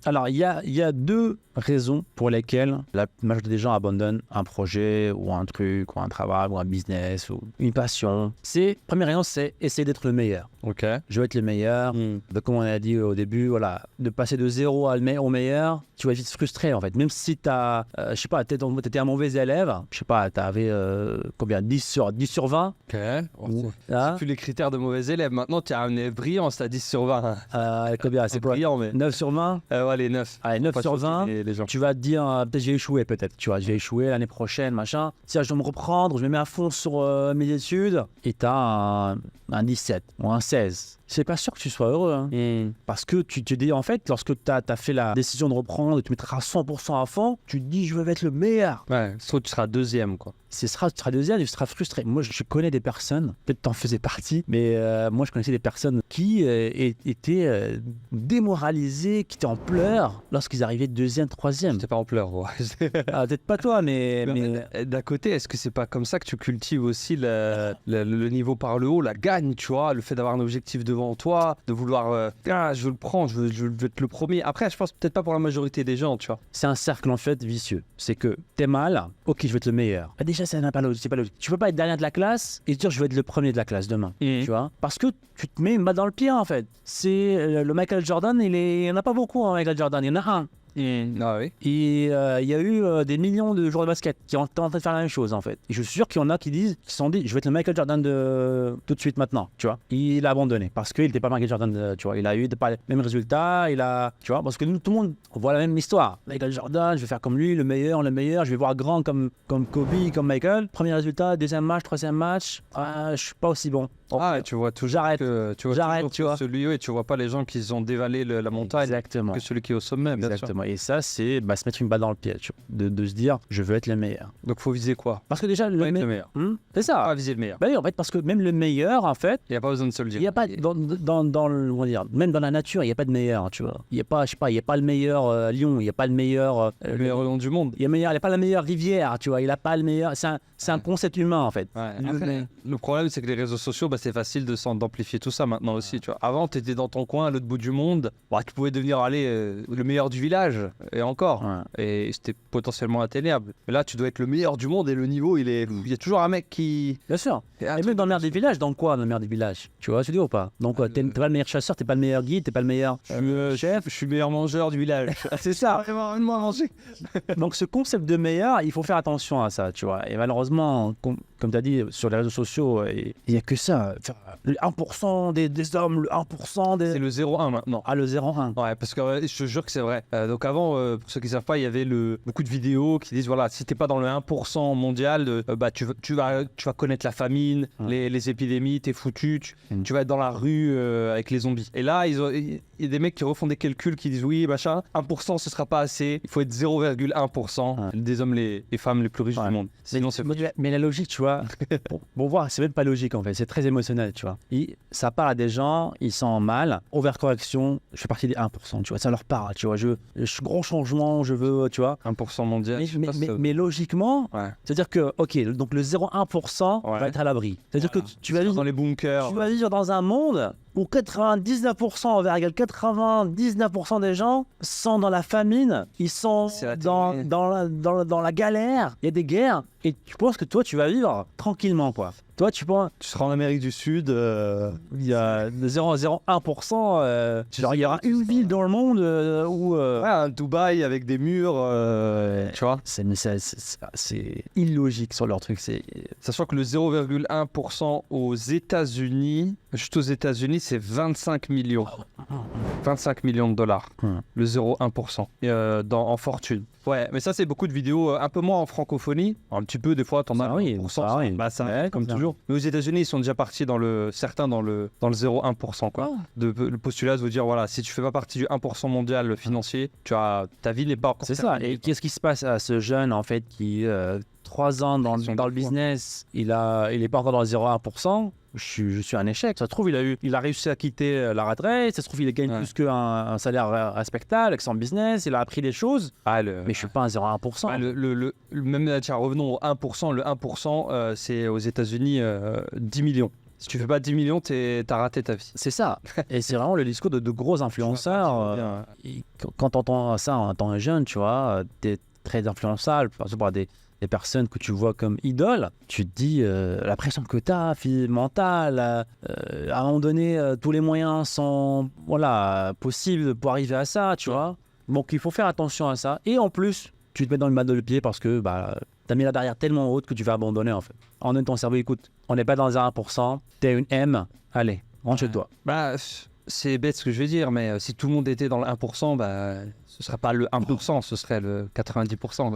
Alors, il y a deux raisons pour lesquelles la majorité des gens abandonnent un projet ou un truc ou un travail ou un business ou une passion. Première raison, c'est essayer d'être le meilleur. Ok. Je veux être le meilleur. Comme on a dit au début, voilà, de passer de zéro au meilleur, tu vas vite se frustrer en fait. Même si tu as, je sais pas, t'étais un mauvais élève, je sais pas, tu avais combien 10 sur 20. Ok. Là, C'est plus les critères de mauvais élèves. Maintenant, tu as un élève brillant, c'est à 10 sur 20. combien c'est quoi brillant, mais. 9 sur 20. Ouais, les 9. Allez, 9 Pas sur choquer 20. les gens. Tu vas te dire, peut-être j'ai échoué, peut-être. Tu vois, j'ai échoué l'année prochaine, machin. Si je dois me reprendre, je me mets à fond sur mes études. Et tu as un 17 ou un 16. C'est pas sûr que tu sois heureux. Hein. Parce que tu te dis, en fait, lorsque tu as fait la décision de reprendre et tu mettras 100% à fond, tu te dis, je veux être le meilleur. Ouais, sauf que tu seras deuxième, quoi. Tu seras deuxième, tu seras frustré. Moi, je connais des personnes, peut-être t'en faisais partie, mais moi, je connaissais des personnes qui étaient démoralisées, qui étaient en pleurs lorsqu'ils arrivaient deuxième, troisième. T'es pas en pleurs, ouais. Peut-être pas toi, mais... D'un côté, est-ce que c'est pas comme ça que tu cultives aussi le niveau par le haut, la gagne, tu vois, le fait d'avoir un objectif devant toi, de vouloir, je veux le prendre, je veux être le premier. Après, je pense peut-être pas pour la majorité des gens, tu vois. C'est un cercle, en fait, vicieux. C'est que t'es mal, ok, je veux être le meilleur. Déjà, c'est pas logique. Tu peux pas être dernier de la classe et te dire, je veux être le premier de la classe demain, tu vois. Parce que tu te mets une balle dans le pied, en fait. C'est le Michael Jordan, il y en a pas beaucoup, hein, Michael Jordan, il y en a un. Ah oui. Et il y a eu des millions de joueurs de basket qui sont en train de faire la même chose en fait. Et je suis sûr qu'il y en a qui se sont dit, je vais être le Michael Jordan de tout de suite maintenant, tu vois. Il a abandonné parce qu'il n'était pas Michael Jordan, tu vois. Il a eu pas les mêmes résultats, tu vois, parce que nous, tout le monde, on voit la même histoire. Michael Jordan, je vais faire comme lui, le meilleur, je vais voir grand comme Kobe, comme Michael. Premier résultat, deuxième match, troisième match, je suis pas aussi bon. Tu vois toujours j'arrête, tu vois celui et tu vois pas les gens qui ont dévalé la montagne. Exactement. Que celui qui est au sommet. Bien Exactement. Et ça, c'est se mettre une balle dans le pied, de se dire, je veux être le meilleur. Donc, faut viser quoi? Parce que déjà, le meilleur. C'est ça. Pas viser le meilleur. Bah oui, en fait, parce que même le meilleur, en fait, il n'y a pas besoin de se le dire. Il y a pas on va dire, même dans la nature, il y a pas de meilleur, tu vois. Il y a pas, je sais pas, il y a pas le meilleur lion, il y a pas le meilleur le meilleur lion du monde. Il y a pas la meilleure rivière, tu vois. Il a pas le meilleur. C'est un concept humain, en fait. Ouais. Le problème, c'est que les réseaux sociaux, c'est facile d'amplifier tout ça maintenant aussi, tu vois. Avant, tu étais dans ton coin, à l'autre bout du monde, tu pouvais devenir le meilleur du village, et encore. Et c'était potentiellement atteignable. Mais là, tu dois être le meilleur du monde et le niveau, il y a toujours un mec qui... Bien sûr. Et même dans le meilleur des villages, dans quoi, dans le meilleur des villages? Tu vois, tu dis ou pas? Donc, t'es pas le meilleur chasseur, t'es pas le meilleur guide, t'es pas le meilleur chef. Je suis le meilleur mangeur du village. C'est ça. Vraiment, à manger. Donc, ce concept de meilleur, il faut faire attention à ça, tu vois. Et malheureusement, comme tu as dit, sur les réseaux sociaux, il n'y a que ça. Le 1% des hommes, le 1% des... C'est le 0,1 maintenant. Ah, le 0,1. Ouais, parce que je te jure que c'est vrai. Donc avant, pour ceux qui ne savent pas, il y avait beaucoup de vidéos qui disent, voilà, si t'es pas dans le 1% mondial, tu vas connaître la famine, les épidémies, t'es foutu, tu vas être dans la rue avec les zombies. Et là, il y a des mecs qui refont des calculs qui disent, oui, machin, 1% ce sera pas assez, il faut être 0,1% des hommes, les femmes les plus riches du monde. Sinon, c'est... Mais la logique, tu vois, bon voir, c'est même pas logique en fait, c'est très émotionnel, tu vois. Ça parle à des gens, ils sont mal, overcorrection, je fais partie des 1%, tu vois, ça leur parle, tu vois, je gros changement, je veux, tu vois. 1% mondial. Mais logiquement, c'est-à-dire que, ok, donc le 0,1% va être à l'abri. C'est-à-dire que tu vas vivre dans les bunkers. Tu vas vivre dans un monde où 99% des gens sont dans la famine, ils sont dans la galère, il y a des guerres, et tu penses que toi tu vas vivre tranquillement, quoi. Toi tu seras en Amérique du Sud, il y a 0,01%, genre il y aura une ville dans le monde où... un Dubaï avec des murs, tu vois. C'est illogique sur leur truc. Sachant que le 0,1% aux États-Unis, juste aux États-Unis, c'est 25 millions. 25 millions de dollars, le 0,1% en fortune. Ouais, mais ça, c'est beaucoup de vidéos, un peu moins en francophonie. Un petit peu, des fois, t'en as 1%. Ça, comme toujours. Mais aux États-Unis, ils sont déjà partis certains dans le 0,1%, quoi. Le postulat de vous dire, voilà, si tu fais pas partie du 1% mondial financier, ta vie n'est pas encore terminée. C'est ça. Et qu'est-ce qui se passe à ce jeune, en fait, qui, 3 ans dans le business, il est pas encore dans le 0,1%. Je suis un échec. Ça se trouve, il a réussi à quitter la rat race. Ça se trouve, il gagne plus qu'un salaire respectable avec son business. Il a appris des choses. Mais je suis pas un 0,1%. Même, tiens, revenons au 1%. Le 1%, c'est aux États-Unis 10 millions. Si tu fais pas 10 millions, t'as raté ta vie. C'est ça. Et c'est vraiment le discours de gros influenceurs. quand tu entends ça en tant que jeune, tu vois, tu es très influençable par des personnes que tu vois comme idoles, tu te dis la pression que tu as, mentale, à un moment donné, tous les moyens sont possibles pour arriver à ça, tu vois. Donc il faut faire attention à ça. Et en plus, tu te mets dans le mal de le pied parce que tu as mis la barrière tellement haute que tu vas abandonner en fait. En même ton cerveau, écoute, on n'est pas dans un 1%, t'es une M, allez, rentre chez toi. C'est bête ce que je vais dire, mais si tout le monde était dans le 1%, ce ne serait pas le 1%, ce serait le 90%.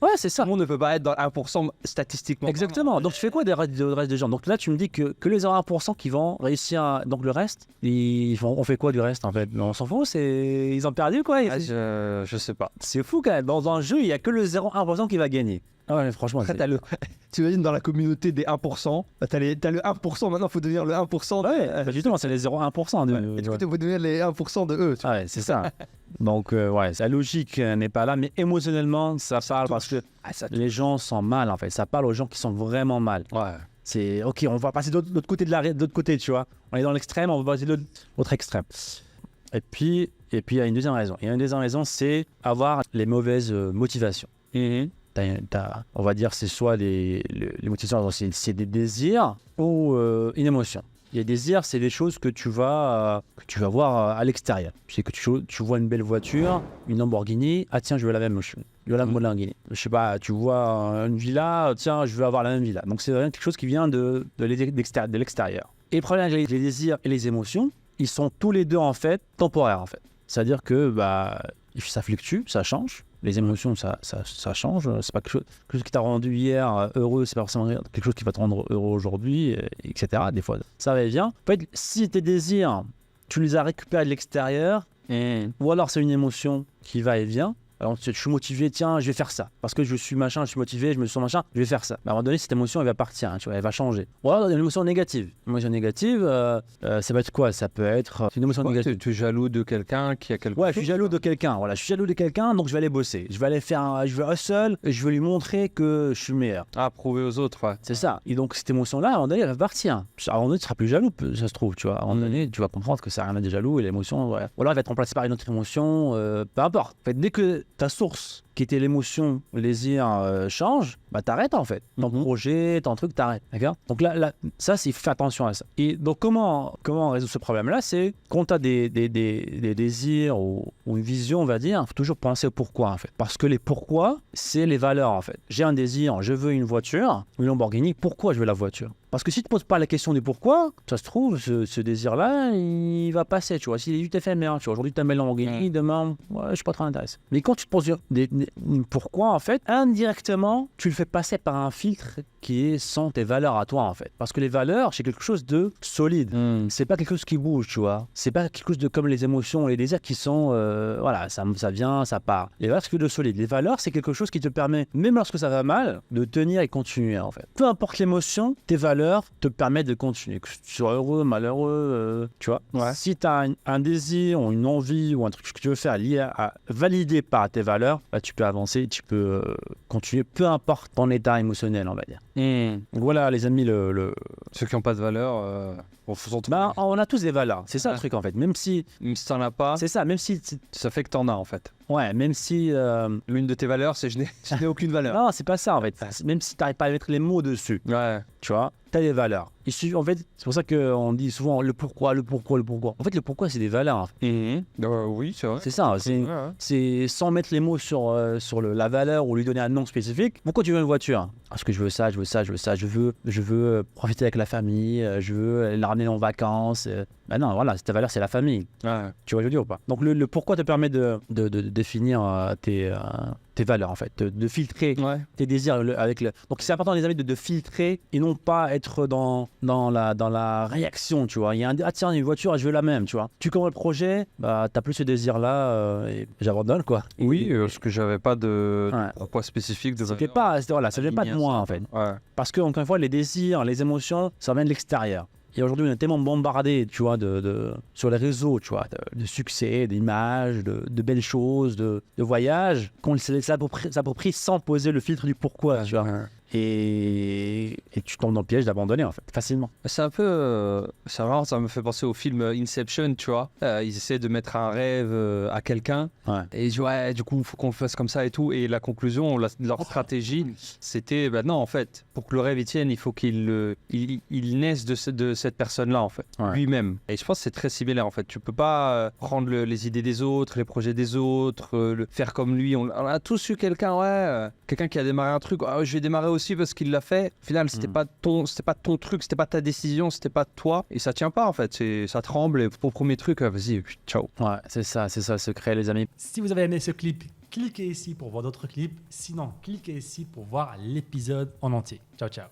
Ouais, c'est ça. Tout le monde ne peut pas être dans le 1% statistiquement. Exactement. Donc tu fais quoi des reste des gens? Donc là, tu me dis que les 1% qui vont réussir, donc le reste, on fait quoi du reste en fait? On s'en fout, ils ont perdu quoi. Je sais pas. C'est fou quand même. Dans un jeu, il n'y a que le 0,1% qui va gagner. Ah ouais, franchement. Après, tu imagines dans la communauté des 1%, t'as le 1%, maintenant il faut devenir le 1%. Ouais, justement, c'est les 0,1%. Et du coup, il faut devenir les 1% de eux. Ouais, c'est ça. Donc, sa logique n'est pas là, mais émotionnellement, ça parle parce que les gens sont mal en fait. Ça parle aux gens qui sont vraiment mal. Ouais. C'est ok, on va passer de l'autre côté d'autre côté, tu vois. On est dans l'extrême, on va passer de l'autre extrême. Et puis, il y a une deuxième raison. C'est avoir les mauvaises motivations. On va dire c'est soit les motivations, c'est des désirs ou une émotion. Les désirs, c'est des choses que tu vas voir à l'extérieur. C'est que tu vois une belle voiture, une Lamborghini, ah tiens, je veux la même chose. Je veux la Lamborghini. Je sais pas, tu vois une villa, tiens, je veux avoir la même villa. Donc c'est quelque chose qui vient de l'extérieur. Et le problème avec les désirs et les émotions, ils sont tous les deux en fait temporaires en fait. C'est-à-dire que ça fluctue, ça change. Les émotions, ça change. C'est pas quelque chose qui t'a rendu hier heureux, c'est pas forcément quelque chose qui va te rendre heureux aujourd'hui, etc. Des fois, ça va et vient. En fait, si tes désirs, tu les as récupérés de l'extérieur, ou alors c'est une émotion qui va et vient. Alors, je suis motivé, tiens, je vais faire ça. Parce que je suis machin, je suis motivé, je me sens machin, je vais faire ça. Mais à un moment donné, cette émotion, elle va partir, tu vois, elle va changer. Ou alors, une émotion négative. Une émotion négative, ça peut être quoi? Ça peut être une émotion négative. Tu es jaloux de quelqu'un qui a quelque chose. Ouais, je suis jaloux de quelqu'un. Voilà, je suis jaloux de quelqu'un, donc je vais aller bosser. Je vais aller je vais hustle, et je vais lui montrer que je suis meilleur. Prouver aux autres, ouais. C'est ça. Et donc, cette émotion-là, à un moment donné, elle va partir. À un moment donné, tu seras plus jaloux, ça se trouve, tu vois. À un moment donné, tu vas comprendre que ça n'a rien à dire jaloux et l'émotion, ouais. Ou alors, elle va être remplacée par une autre émotion, peu importe. En fait, dès que ta source qui était l'émotion, le désir change, t'arrêtes en fait. Ton projet, ton truc, t'arrêtes. D'accord? Donc là, ça, c'est faire attention à ça. Et donc, comment résoudre ce problème-là? C'est quand tu as des désirs ou une vision, on va dire, il faut toujours penser au pourquoi en fait. Parce que les pourquoi, c'est les valeurs en fait. J'ai un désir, je veux une voiture, une Lamborghini, pourquoi je veux la voiture? Parce que si tu ne te poses pas la question du pourquoi, ça se trouve, ce désir-là, il va passer, tu vois. S'il est juste éphémère, tu vois. Aujourd'hui, tu aimes la Lamborghini, demain, je suis pas très intéressé. Mais quand tu te poses pourquoi, en fait, indirectement, tu le fais passer par un filtre qui sont tes valeurs à toi, en fait. Parce que les valeurs, c'est quelque chose de solide. C'est pas quelque chose qui bouge, tu vois. C'est pas quelque chose de comme les émotions, les désirs qui sont, ça vient, ça part. Les valeurs, c'est quelque chose de solide. Les valeurs, c'est quelque chose qui te permet, même lorsque ça va mal, de tenir et continuer, en fait. Peu importe l'émotion, tes valeurs te permettent de continuer. Que tu sois heureux, malheureux, tu vois. Ouais. Si tu as un désir ou une envie ou un truc que tu veux faire lié à valider par tes valeurs, tu peux avancer, tu peux continuer, peu importe ton état émotionnel, on va dire. Donc voilà, les amis, ceux qui n'ont pas de valeur, on a tous des valeurs. C'est ça le truc, en fait. Même si t'en as pas, c'est ça, même si ça fait que t'en as, en fait. Ouais, même si l'une de tes valeurs, c'est je n'ai aucune valeur. Non, c'est pas ça, en fait. Même si tu n'arrives pas à mettre les mots dessus. Ouais. Tu vois, tu as des valeurs. En fait, c'est pour ça qu'on dit souvent le pourquoi. En fait, le pourquoi, c'est des valeurs. En fait. Oui, c'est vrai. C'est ça. C'est sans mettre les mots sur la valeur ou lui donner un nom spécifique. Pourquoi tu veux une voiture? Parce que je veux ça. Je veux profiter avec la famille. Je veux la ramener en vacances. Non, voilà, ta valeur, c'est la famille. Ouais. Tu vois, je veux dire ou pas? Donc, le pourquoi te permet de définir tes valeurs, en fait, de filtrer tes désirs Donc, c'est important, les amis, de filtrer et non pas être dans la réaction, tu vois. Il y a tiens, une voiture, je veux la même, tu vois. Tu commences le projet, t'as plus ce désir-là et j'abandonne, quoi. Oui, parce que j'avais pas de pourquoi spécifique de ça vient pas de moi, en fait. Ouais. Parce que, encore une fois, les désirs, les émotions, ça vient de l'extérieur. Et aujourd'hui, on est tellement bombardé, tu vois, sur les réseaux, tu vois, de succès, d'images, de belles choses, de voyages, qu'on s'approprie sans poser le filtre du pourquoi, tu vois. et tu tombes dans le piège d'abandonner en fait, facilement. C'est un peu. C'est marrant, ça me fait penser au film Inception, tu vois. Ils essaient de mettre un rêve à quelqu'un. Ouais. Et ils disent, ouais, du coup, il faut qu'on le fasse comme ça et tout. Et la conclusion, leur stratégie, c'était, bah non, en fait, pour que le rêve y tienne, il faut qu'il naisse de cette personne-là, en fait, lui-même. Et je pense que c'est très similaire, en fait. Tu peux pas prendre les idées des autres, les projets des autres, faire comme lui. On a tous eu quelqu'un, quelqu'un qui a démarré un truc. Ah, je vais démarrer aussi parce qu'il l'a fait. Au final, c'était pas ton truc, c'était pas ta décision, c'était pas toi. Et ça tient pas, en fait. Ça tremble. Et pour le premier truc, vas-y, ciao. Ouais, c'est ça le secret, les amis. Si vous avez aimé ce clip, cliquez ici pour voir d'autres clips. Sinon, cliquez ici pour voir l'épisode en entier. Ciao, ciao.